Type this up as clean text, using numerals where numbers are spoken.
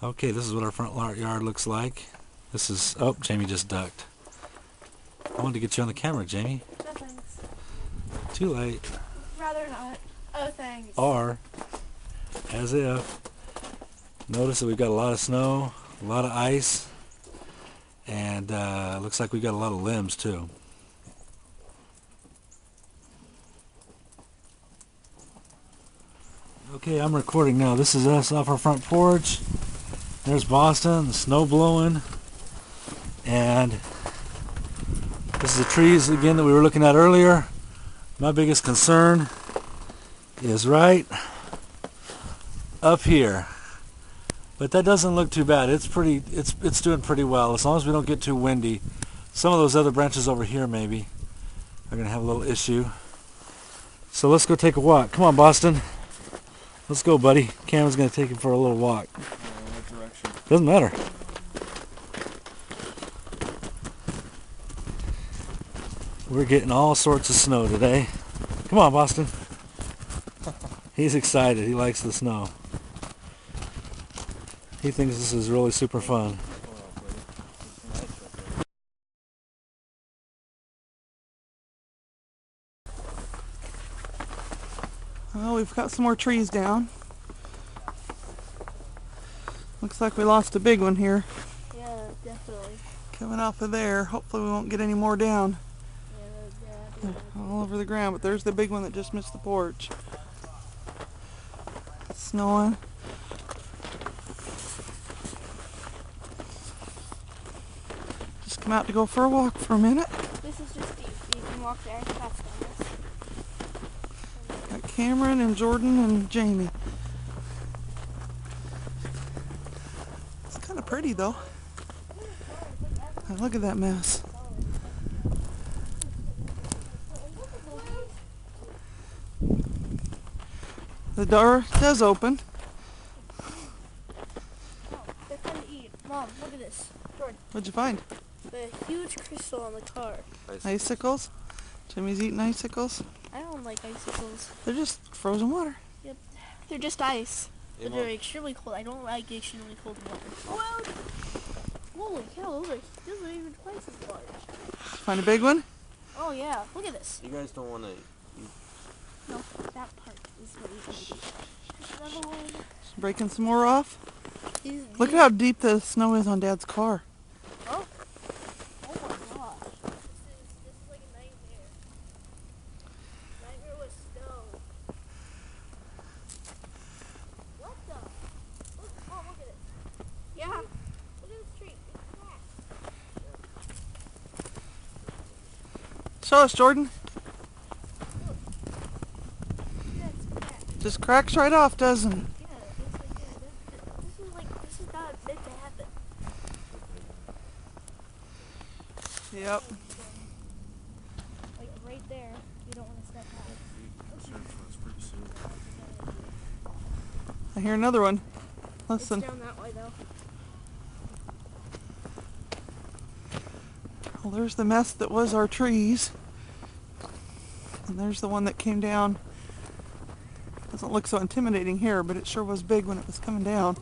Okay, this is what our front yard looks like. This is, oh, Jamie just ducked. I wanted to get you on the camera, Jamie. No thanks. Too late. Rather not. Oh, thanks. Or, as if, notice that we've got a lot of snow, a lot of ice, and looks like we've got a lot of limbs too. Okay, I'm recording now. This is us off our front porch. There's Boston, the snow blowing, and this is the trees again that we were looking at earlier. My biggest concern is right up here, but that doesn't look too bad. It's doing pretty well as long as we don't get too windy. Some of those other branches over here maybe are gonna have a little issue. So let's go take a walk. Come on, Boston. Let's go, buddy. Cameron's gonna take him for a little walk. What direction? Doesn't matter. We're getting all sorts of snow today. Come on, Boston. He's excited. He likes the snow. He thinks this is really super fun. Well, we've got some more trees down. Looks like we lost a big one here. Yeah, definitely. Coming off of there. Hopefully we won't get any more down. Yeah. All over the ground, but there's the big one that just missed the porch. It's snowing. Just come out to go for a walk for a minute. This is just deep. You can walk there. That's nice. Got Cameron and Jordan and Jamie. It's kind of pretty though. Now look at that mess. The door does open. Oh, they're trying to eat. Mom, look at this. Jordan, What'd you find? the huge crystal on the car. Icicles? Jimmy's eating icicles? I don't like icicles. They're just frozen water. Yep. They're just ice. Hey, But they're extremely cold. I don't like extremely cold water. Oh, holy cow, those are even twice as large. Find a big one? Oh yeah, look at this. You guys don't want to. No, that part is what we can do. There's another one. Just breaking some more off. Look at These- how deep the snow is on Dad's car. Oh. Oh my gosh. This is like a nightmare. Nightmare with snow. What the? Look, oh, look at it. Yeah. Look at this tree. It's cracked. Show us, Jordan. That's cracked. Just cracks right off, doesn't it? Yeah, this is not meant to happen. Yep. Like right there, you don't want to step out. I hear another one. Listen. It's down that way though. Well, there's the mess that was our trees. And there's the one that came down. Doesn't look so intimidating here, but it sure was big when it was coming down.